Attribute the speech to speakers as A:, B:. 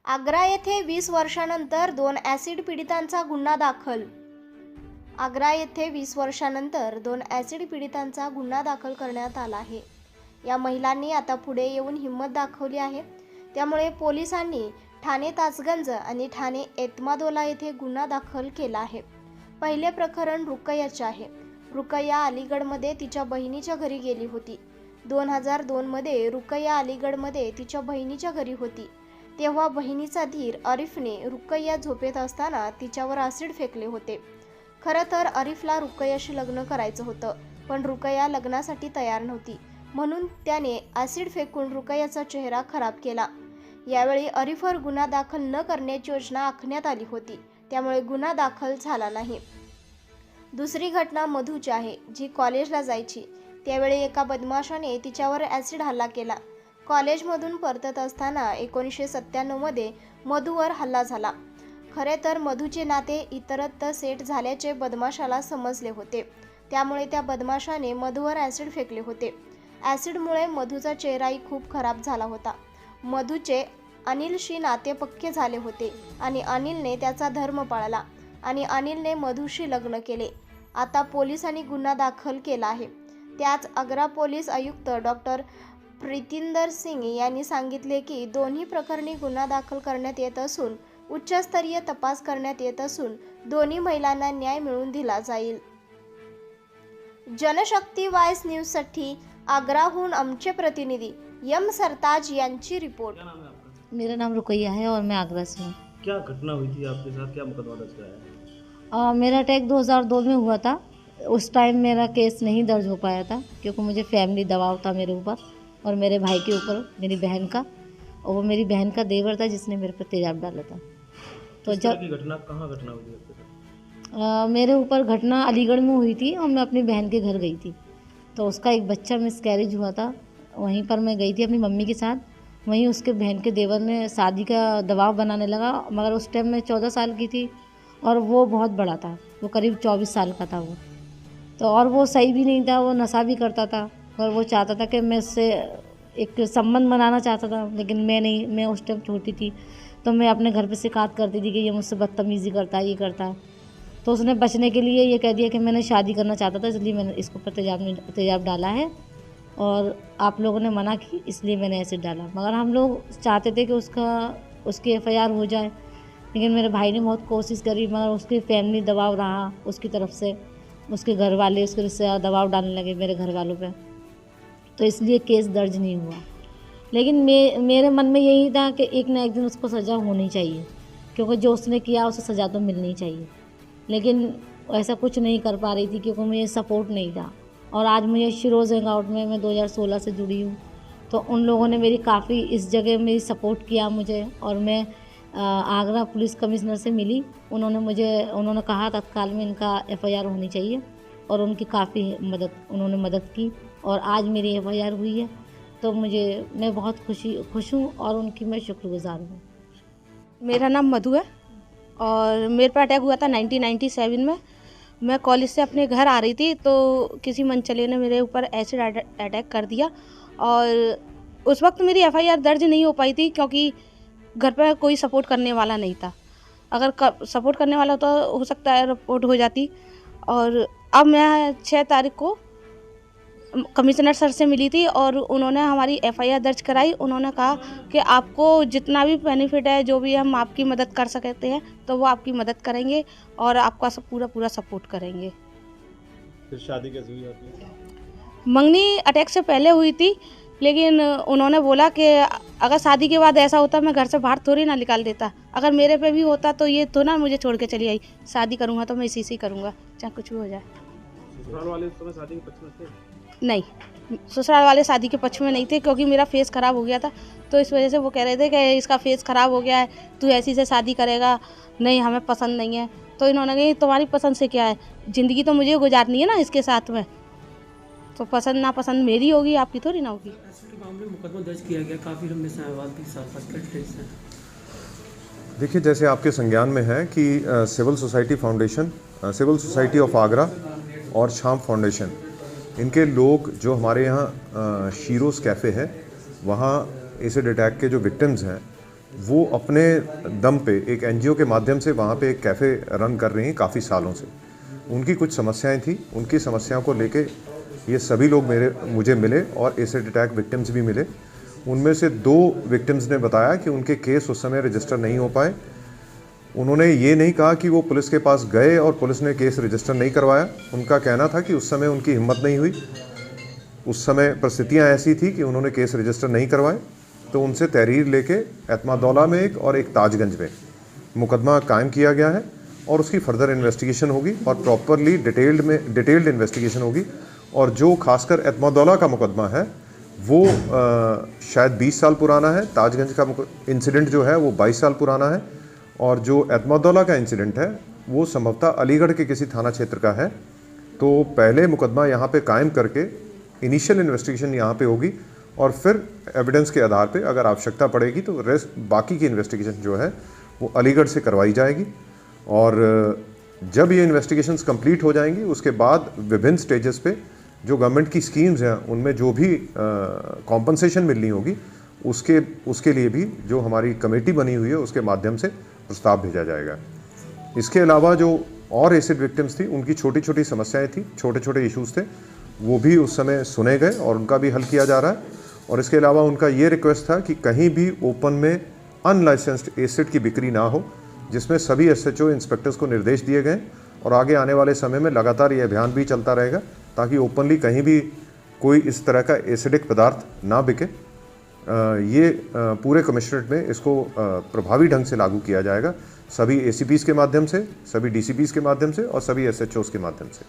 A: आग्रा येथे 20 वर्षांनंतर 2 ॲसिड पीडितांचा गुन्हा दाखल. आग्रा येथे 20 वर्षांनंतर 2 ॲसिड पीडितांचा गुन्हा दाखल करण्यात आला आहे. या महिलांनी आता पुढे येऊन हिंमत दाखवली आहे. त्यामुळे पोलिसांनी ठाणे ताजगंज आणि ठाणे एतमादोला येथे गुन्हा दाखल केला आहे. पहिले प्रकरण रुकय्याचे आहे. रुकय्या अलीगडमध्ये तिच्या बहिणीच्या घरी गेली होती. 2002 मध्ये रुकय्या अलीगडमध्ये तिच्या बहिणीच्या घरी होती. तेव्हा बहिणीचा धीर अरिफने रुकय्या झोपेत असताना तिच्यावर ॲसिड फेकले होते. खरं तर अरिफला रुकय्याशी लग्न करायचं होतं, पण रुकय्या लग्नासाठी तयार नव्हती, म्हणून त्याने ॲसिड फेकून रुकय्याचा चेहरा खराब केला. यावेळी अरिफवर गुन्हा दाखल न करण्याची योजना आखण्यात आली होती, त्यामुळे गुन्हा दाखल झाला नाही. दुसरी घटना मधूची आहे, जी कॉलेजला जायची. त्यावेळी एका बदमाशाने तिच्यावर ॲसिड हल्ला केला. कॉलेजमधून परतत असताना 1997 मध्ये मधूवर हल्ला झाला. खरे तर मधूचे नाते इतरत्र सेट झाल्याचे बदमाशाला समजले होते. त्यामुळे त्या बदमाशाने मधूवर ॲसिड फेकले होते. ॲसिडमुळे मधूचा चेहराही खूप खराब झाला होता. मधूचे अनिलशी नाते पक्के झाले होते आणि अनिलने त्याचा धर्म पाळला आणि अनिलने मधूशी लग्न केले. आता पोलिसांनी गुन्हा दाखल केला आहे. त्याच आग्रा पोलीस आयुक्त डॉक्टर प्रीतिंदर सिंग यांनी सांगितले की दोन्ही प्रकरणी गुन्हा दाखल करण्यात येत असून उच्चस्तरीय तपास करण्यात येत असून दोन्ही महिलांना न्याय मिळवून दिला जाईल. जनशक्ती वाईस न्यूजसाठी आग्राहून आमचे प्रतिनिधी एम सरताज यांची रिपोर्ट.
B: मेरा नाम रुकैया है और मैं आगरा से हूँ।
C: क्या घटना हुई थी आपके साथ, क्या मुकदमा दर्ज कराया है?
B: मेरा अटैक 2002 में हुआ था। उस टाइम मेरा केस नहीं दर्ज हो पाया था क्योंकि मुझे फैमिली दबाव था मेरे ऊपर और मेरे भाई के ऊपर, मेरी बहन का, और वो मेरी बहन का देवर था जिसने मेरे पर तेजाब डाला था। तो
C: इस तरह की घटना कहाँ घटना हुई आपके साथ?
B: मेरे ऊपर घटना अलीगढ़ में हुई थी और मैं अपनी बहन के घर गई थी। तो उसका एक बच्चा मिसकैरेज हुआ था, वहीं पर मैं गई थी अपनी मम्मी के साथ। वहीं उसके बहन के देवर ने शादी का दबाव बनाने लगा, मगर उस टाइम मैं 14 साल की थी और वो बहुत बड़ा था, वो करीब 24 साल का था वो। तो और वो सही भी नहीं था, वो नशा भी करता था और वो चाहता था कि मैं उससे एक संबंध बनाना चाहता था, लेकिन मैं नहीं, मैं उस टाइम छोटी थी। तो मैं अपने घर पे शिकायत करती थी कि ये मुझसे बदतमीज़ी करता है, ये करता है। तो उसने बचने के लिए ये कह दिया कि मैंने शादी करना चाहता था, इसलिए मैंने इसके ऊपर तेजाब डाला है और आप लोगों ने मना की, इसलिए मैंने एसिड डाला। मगर हम लोग चाहते थे कि उसकी FIR हो जाए, लेकिन मेरे भाई ने बहुत कोशिश करी, मगर उसकी फैमिली दबाव रहा उसकी तरफ से, उसके घर वाले, उसके रिश्तेदार दबाव डालने लगे मेरे घर वालों पे, तो इसलिए केस दर्ज नहीं हुआ। लेकिन मेरे मन में यही था कि एक ना एक दिन उसको सज़ा होनी चाहिए, क्योंकि जो उसने किया उसे सज़ा तो मिलनी चाहिए। लेकिन ऐसा कुछ नहीं कर पा रही थी क्योंकि मुझे सपोर्ट नहीं था। और आज मुझे शिरोज़ हैंगआउट में मैं 2016 से जुड़ी हूँ, तो उन लोगों ने मेरी काफ़ी इस जगह मेरी सपोर्ट किया मुझे। और मैं आगरा पुलिस कमिश्नर से मिली, उन्होंने कहा तत्काल में इनका FIR होनी चाहिए और उनकी काफ़ी उन्होंने मदद की और आज मेरी FIR हुई है। तो मैं बहुत खुश हूँ और उनकी मैं शुक्रगुजार हूँ।
D: मेरा नाम मधु है और मेरे पर अटैक हुआ था 1997 में। मैं कॉलेज से अपने घर आ रही थी तो किसी मनचले ने मेरे ऊपर एसिड अटैक कर दिया और उस वक्त मेरी FIR दर्ज नहीं हो पाई थी क्योंकि घर पर कोई सपोर्ट करने वाला नहीं था। अगर सपोर्ट करने वाला तो हो सकता है रिपोर्ट हो जाती। और अब मैं 6 तारीख को कमिश्नर सर से मिली थी और उन्होंने हमारी FIR दर्ज कराई। उन्होंने कहा कि आपको जितना भी बेनिफिट है, जो भी हम आपकी मदद कर सकते हैं तो वो आपकी मदद करेंगे और आपका पूरा सपोर्ट करेंगे।
C: फिर शादी कैसे हुई आपकी?
D: मंगनी अटैक से पहले हुई थी, लेकिन उन्होंने बोला कि अगर शादी के बाद ऐसा होता मैं घर से बाहर थोड़ी ना निकाल देता। अगर मेरे पे भी होता तो ये तो ना मुझे छोड़ के चली आई। शादी करूँगा तो मैं इसी से ही करूँगा, चाहे कुछ भी हो जाए।
C: ससुराल वाले उस समय शादी के पक्ष में थे?
D: नहीं, ससुराल वाले शादी के पक्ष में नहीं थे क्योंकि मेरा फेस ख़राब हो गया था, तो इस वजह से वो कह रहे थे कि इसका फेस ख़राब हो गया है, तू ऐसी से शादी करेगा, नहीं हमें पसंद नहीं है। तो इन्होंने कहा तुम्हारी पसंद से क्या है, ज़िंदगी तो मुझे गुजारनी है ना इसके साथ में, तो पसंद नापसंद मेरी होगी, आपकी थोड़ी ना होगी।
E: मामले में मुकदमा दर्ज किया गया, काफ़ी लंबे समय बाद भी साथ।
F: देखिए, जैसे आपके संज्ञान में है कि civil society foundation, civil society of Agra और शाम फाउंडेशन, इनके लोग जो हमारे यहाँ शीरोज़ कैफ़े है, वहाँ एसिड अटैक के जो विक्टिम्स हैं वो अपने दम पे एक एनजीओ के माध्यम से वहाँ पे एक कैफ़े रन कर रही हैं काफ़ी सालों से। उनकी कुछ समस्याएं थी, उनकी समस्याओं को लेके ये सभी लोग मुझे मिले और एसिड अटैक विक्टिम्स भी मिले। उनमें से 2 विक्टिम्स ने बताया कि उनके केस उस समय रजिस्टर नहीं हो पाए। उन्होंने ये नहीं कहा कि वो पुलिस के पास गए और पुलिस ने केस रजिस्टर नहीं करवाया। उनका कहना था कि उस समय उनकी हिम्मत नहीं हुई, उस समय परिस्थितियाँ ऐसी थी कि उन्होंने केस रजिस्टर नहीं करवाए। तो उनसे तहरीर लेके एतमादौला में एक और एक ताजगंज में मुकदमा कायम किया गया है और उसकी फर्दर इन्वेस्टिगेशन होगी और प्रॉपरली डिटेल्ड इन्वेस्टिगेशन होगी। और जो खासकर एतमादौला का मुकदमा है वो शायद 20 साल पुराना है, ताजगंज का इंसिडेंट जो है वो 22 साल पुराना है और जो एतमादौला का इंसिडेंट है वो संभवतः अलीगढ़ के किसी थाना क्षेत्र का है। तो पहले मुकदमा यहाँ पे कायम करके इनिशियल इन्वेस्टिगेशन यहाँ पे होगी और फिर एविडेंस के आधार पे अगर आवश्यकता पड़ेगी तो बाकी की इन्वेस्टिगेशन जो है वो अलीगढ़ से करवाई जाएगी। और जब ये इन्वेस्टिगेशंस कंप्लीट हो जाएंगी उसके बाद विभिन्न स्टेजेस पे जो गवर्नमेंट की स्कीम्स हैं उनमें जो भी कॉम्पनसेशन मिलनी होगी उसके लिए भी जो हमारी कमेटी बनी हुई है उसके माध्यम से प्रस्ताव भेजा जाएगा। इसके अलावा जो और एसिड विक्टिम्स थी उनकी छोटी छोटी समस्याएं थी, छोटे छोटे इश्यूज़ थे, वो भी उस समय सुने गए और उनका भी हल किया जा रहा है। और इसके अलावा उनका ये रिक्वेस्ट था कि कहीं भी ओपन में अनलाइसेंस्ड एसिड की बिक्री ना हो, जिसमें सभी एसएचओ इंस्पेक्टर्स को निर्देश दिए गए और आगे आने वाले समय में लगातार ये अभियान भी चलता रहेगा ताकि ओपनली कहीं भी कोई इस तरह का एसिडिक पदार्थ ना बिके। ये पूरे कमिश्नरेट में इसको प्रभावी ढंग से लागू किया जाएगा, सभी एसीपीज़ के माध्यम से, सभी डीसीपीज़ के माध्यम से और सभी एसएचओज़ के माध्यम से।